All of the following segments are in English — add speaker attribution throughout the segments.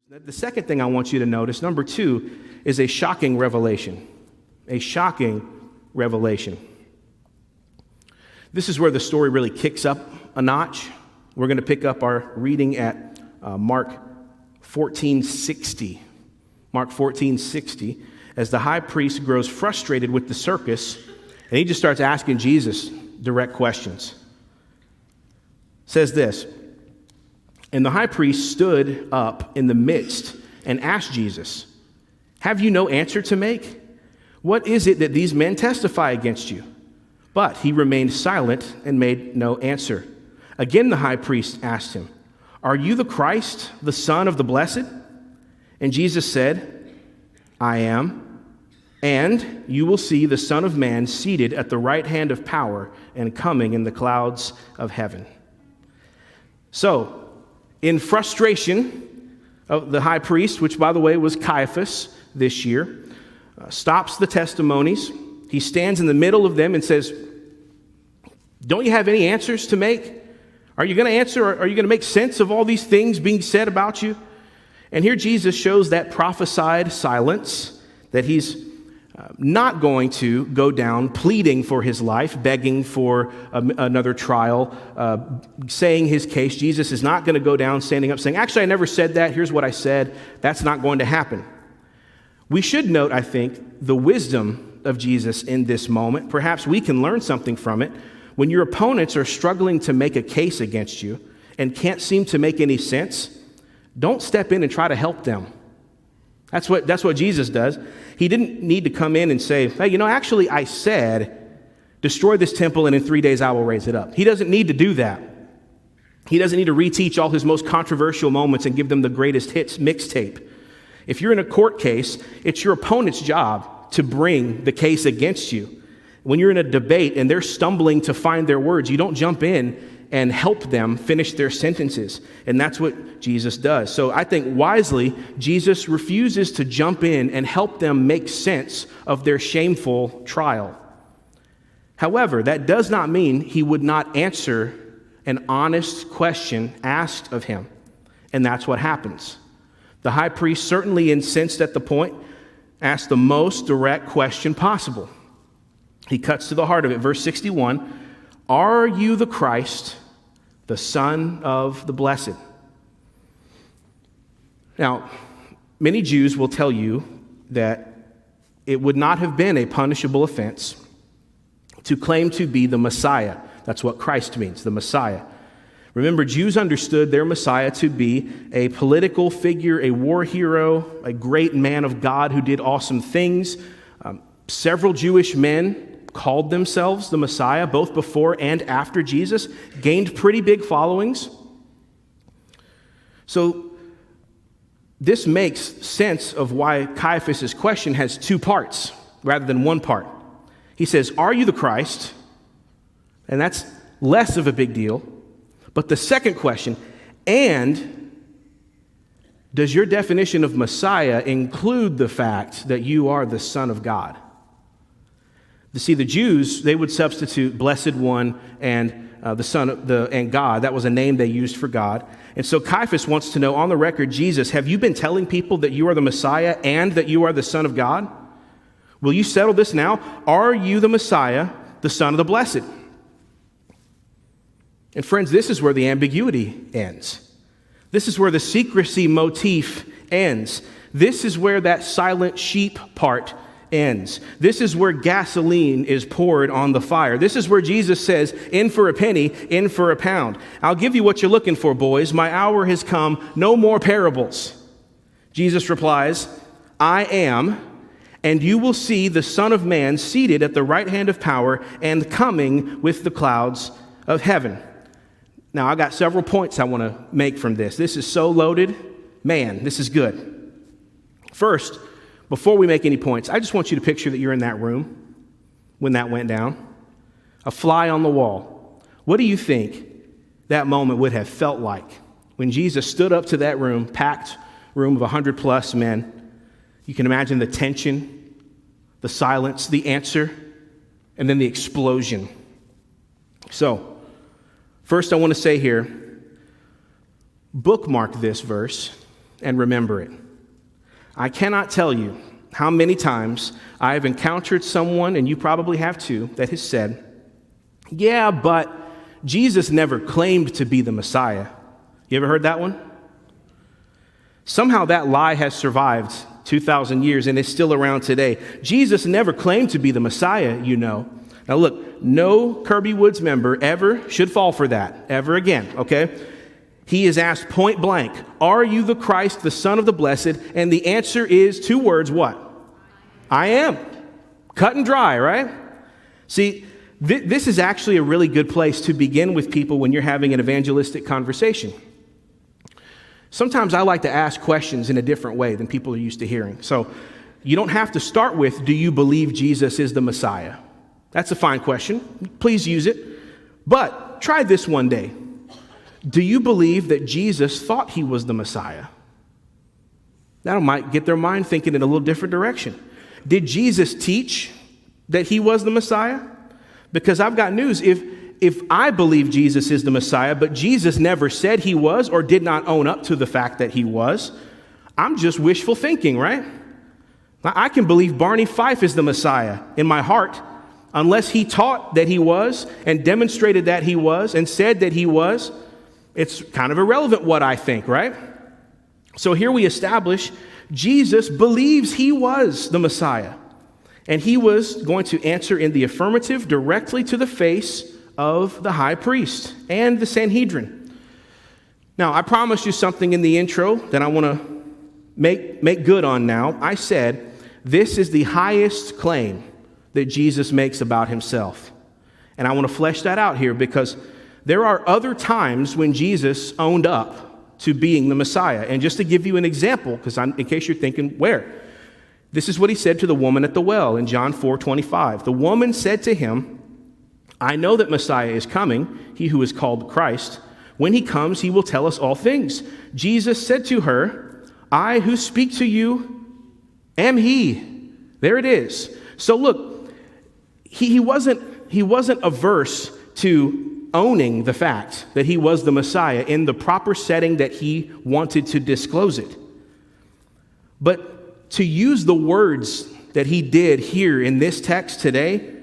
Speaker 1: The second thing I want you to notice, number 2, is a shocking revelation. A shocking revelation. This is where the story really kicks up a notch. We're going to pick up our reading at Mark 14:60. Mark 14:60, as the high priest grows frustrated with the circus, and he just starts asking Jesus direct questions. It says this, "And the high priest stood up in the midst and asked Jesus, 'Have you no answer to make? What is it that these men testify against you?' But he remained silent and made no answer. Again the high priest asked him, 'Are you the Christ, the Son of the Blessed?' And Jesus said, 'I am. And you will see the Son of Man seated at the right hand of power and coming in the clouds of heaven.'" So, in frustration of the high priest, which by the way was Caiaphas this year, stops the testimonies. He stands in the middle of them and says, "Don't you have any answers to make? Are you going to answer? Or are you going to make sense of all these things being said about you?" And here Jesus shows that prophesied silence, that he's not going to go down pleading for his life, begging for another trial, saying his case. Jesus is not going to go down standing up saying, "Actually, I never said that. Here's what I said." That's not going to happen. We should note, I think, the wisdom of Jesus in this moment. Perhaps we can learn something from it. When your opponents are struggling to make a case against you and can't seem to make any sense, don't step in and try to help them. That's what Jesus does. He didn't need to come in and say, "Hey, actually I said, destroy this temple and in 3 days I will raise it up." He doesn't need to do that. He doesn't need to reteach all his most controversial moments and give them the greatest hits mixtape. If you're in a court case, it's your opponent's job to bring the case against you. When you're in a debate and they're stumbling to find their words, you don't jump in and help them finish their sentences. And that's what Jesus does. So I think wisely, Jesus refuses to jump in and help them make sense of their shameful trial. However, that does not mean he would not answer an honest question asked of him. And that's what happens. The high priest, certainly incensed at the point, asked the most direct question possible. He cuts to the heart of it. Verse 61, "Are you the Christ, the Son of the Blessed?" Now, many Jews will tell you that it would not have been a punishable offense to claim to be the Messiah. That's what Christ means, the Messiah. Remember, Jews understood their Messiah to be a political figure, a war hero, a great man of God who did awesome things. Several Jewish men called themselves the Messiah, both before and after Jesus, gained pretty big followings. So this makes sense of why Caiaphas' question has 2 parts rather than 1 part. He says, "Are you the Christ?" And that's less of a big deal. But the second question, "And does your definition of Messiah include the fact that you are the Son of God?" You see, the Jews, they would substitute Blessed One and the Son and God. That was a name they used for God. And so Caiaphas wants to know, on the record, "Jesus, have you been telling people that you are the Messiah and that you are the Son of God? Will you settle this now? Are you the Messiah, the Son of the Blessed?" And friends, this is where the ambiguity ends. This is where the secrecy motif ends. This is where that silent sheep part ends. This is where gasoline is poured on the fire. This is where Jesus says, "In for a penny, in for a pound. I'll give you what you're looking for, boys. My hour has come. No more parables." Jesus replies, "I am, and you will see the Son of Man seated at the right hand of power and coming with the clouds of heaven." Now, I got several points I want to make from this. This is so loaded. Man, this is good. First, before we make any points, I just want you to picture that you're in that room when that went down. A fly on the wall. What do you think that moment would have felt like when Jesus stood up to that room, packed room of 100 plus men? You can imagine the tension, the silence, the answer, and then the explosion. So, first I want to say here, bookmark this verse and remember it. I cannot tell you how many times I have encountered someone, and you probably have too, that has said, yeah, but Jesus never claimed to be the Messiah. You ever heard that one? Somehow that lie has survived 2,000 years and is still around today. Jesus never claimed to be the Messiah, you know. Now look, no Kirby Woods member ever should fall for that, ever again, okay? He is asked point blank, are you the Christ, the Son of the Blessed? And the answer is 2 words, what? I am. Cut and dry, right? See, this is actually a really good place to begin with people when you're having an evangelistic conversation. Sometimes I like to ask questions in a different way than people are used to hearing. So you don't have to start with, do you believe Jesus is the Messiah? That's a fine question. Please use it. But try this one day. Do you believe that Jesus thought he was the Messiah? That might get their mind thinking in a little different direction. Did Jesus teach that he was the Messiah? Because I've got news. If I believe Jesus is the Messiah, but Jesus never said he was or did not own up to the fact that he was, I'm just wishful thinking, right? I can believe Barney Fife is the Messiah in my heart unless he taught that he was and demonstrated that he was and said that he was. It's kind of irrelevant what I think, right? So here we establish Jesus believes he was the Messiah, and he was going to answer in the affirmative directly to the face of the high priest and the Sanhedrin. Now, I promised you something in the intro that I want to make good on now. I said this is the highest claim that Jesus makes about himself. And I want to flesh that out here because there are other times when Jesus owned up to being the Messiah. And just to give you an example, because in case you're thinking, where? This is what he said to the woman at the well in John 4:25. The woman said to him, I know that Messiah is coming, he who is called Christ. When he comes, he will tell us all things. Jesus said to her, I who speak to you am he. There it is. So look, he wasn't averse to owning the fact that he was the Messiah in the proper setting that he wanted to disclose it. But to use the words that he did here in this text today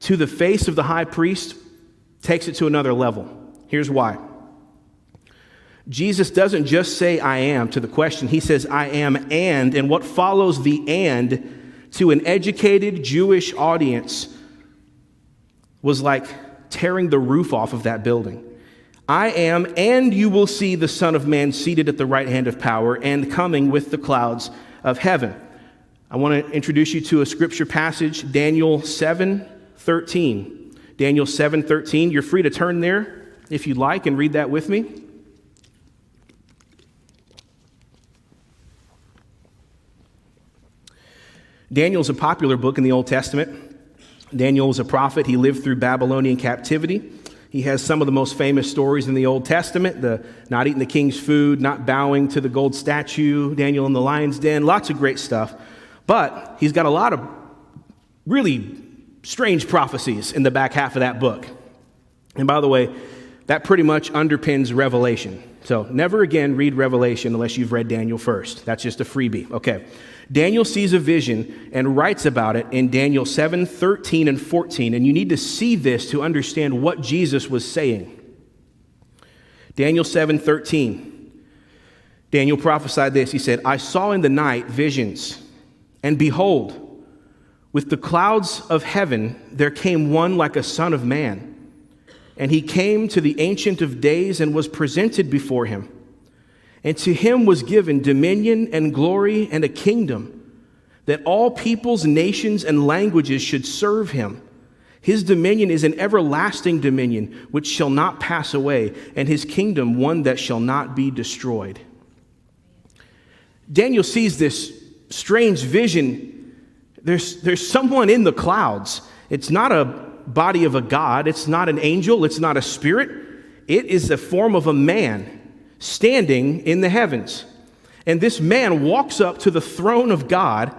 Speaker 1: to the face of the high priest takes it to another level. Here's why. Jesus doesn't just say I am to the question. He says I am and what follows the and to an educated Jewish audience was like tearing the roof off of that building. I am, and you will see the Son of Man seated at the right hand of power and coming with the clouds of heaven. I want to introduce you to a scripture passage, Daniel 7:13. Daniel 7:13. You're free to turn there if you'd like and read that with me. Daniel's a popular book in the Old Testament. Daniel was a prophet. He lived through Babylonian captivity. He has some of the most famous stories in the Old Testament, the not eating the king's food, not bowing to the gold statue, Daniel in the lion's den, lots of great stuff. But he's got a lot of really strange prophecies in the back half of that book. And by the way, that pretty much underpins Revelation. So never again read Revelation unless you've read Daniel first. That's just a freebie. Okay. Daniel sees a vision and writes about it in Daniel 7:13 and 14. And you need to see this to understand what Jesus was saying. Daniel 7:13. Daniel prophesied this. He said, I saw in the night visions, and behold, with the clouds of heaven there came one like a son of man. And he came to the Ancient of Days and was presented before him. And to him was given dominion and glory and a kingdom, that all peoples, nations, and languages should serve him. His dominion is an everlasting dominion, which shall not pass away, and his kingdom one that shall not be destroyed. Daniel sees this strange vision. There's someone in the clouds. It's not a body of a god. It's not an angel. It's not a spirit. It is the form of a man standing in the heavens. And this man walks up to the throne of God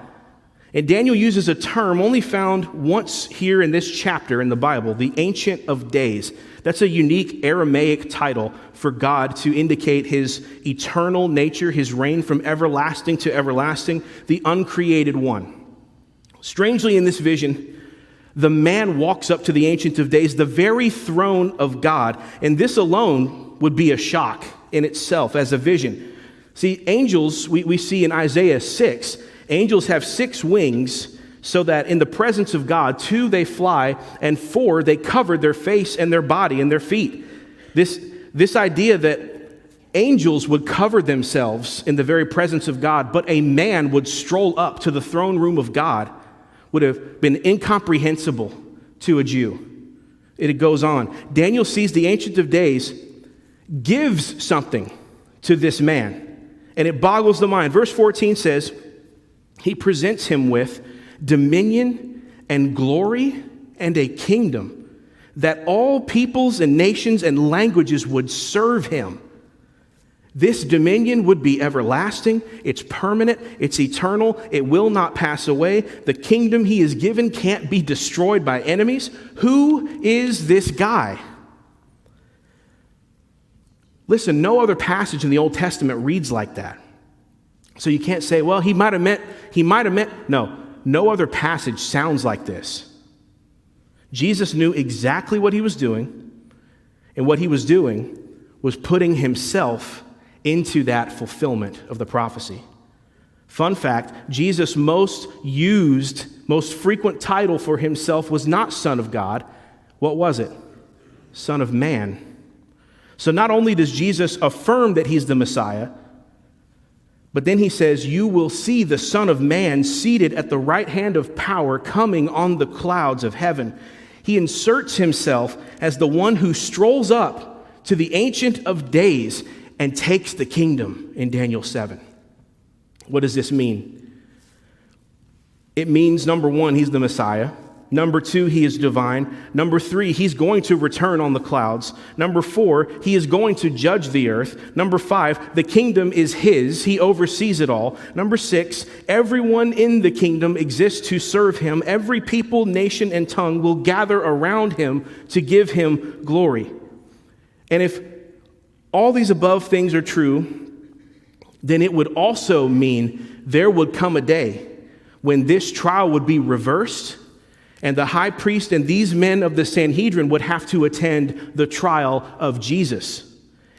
Speaker 1: And Daniel uses a term only found once here in this chapter in the Bible, the Ancient of Days. That's a unique Aramaic title for God to indicate his eternal nature, his reign from everlasting to everlasting, the uncreated one. Strangely, in this vision, the man walks up to the Ancient of Days, the very throne of God, and this alone would be a shock in itself as a vision. See, angels, we see in Isaiah 6, angels have 6 wings so that in the presence of God, 2 they fly, and 4 they cover their face and their body and their feet. This idea that angels would cover themselves in the very presence of God, but a man would stroll up to the throne room of God would have been incomprehensible to a Jew. It goes on. Daniel sees the Ancient of Days gives something to this man, and it boggles the mind. Verse 14 says, he presents him with dominion and glory and a kingdom that all peoples and nations and languages would serve him. This dominion would be everlasting, it's permanent, it's eternal, it will not pass away. The kingdom he is given can't be destroyed by enemies. Who is this guy? Listen, no other passage in the Old Testament reads like that. So you can't say, well, he might have meant. No other passage sounds like this. Jesus knew exactly what he was doing, and what he was doing was putting himself into that fulfillment of the prophecy. Fun fact, Jesus' most frequent title for himself was not Son of God. What was it? Son of Man. So not only does Jesus affirm that he's the Messiah, but then he says, you will see the Son of Man seated at the right hand of power coming on the clouds of heaven. He inserts himself as the one who strolls up to the Ancient of Days and takes the kingdom in Daniel 7. What does this mean? It means, number 1, he's the Messiah. Number 2, he is divine. Number 3, he's going to return on the clouds. Number 4, he is going to judge the earth. Number 5, the kingdom is his. He oversees it all. Number 6, everyone in the kingdom exists to serve him. Every people, nation, and tongue will gather around him to give him glory. And if all these above things are true, then it would also mean there would come a day when this trial would be reversed, and the high priest and these men of the Sanhedrin would have to attend the trial of Jesus.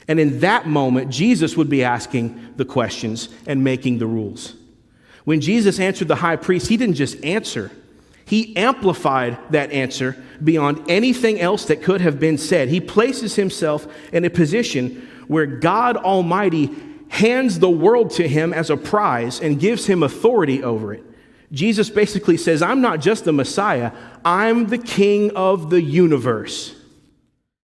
Speaker 1: And in that moment, Jesus would be asking the questions and making the rules. When Jesus answered the high priest, he didn't just answer. He amplified that answer beyond anything else that could have been said. He places himself in a position where God Almighty hands the world to him as a prize and gives him authority over it. Jesus basically says, I'm not just the Messiah, I'm the King of the universe.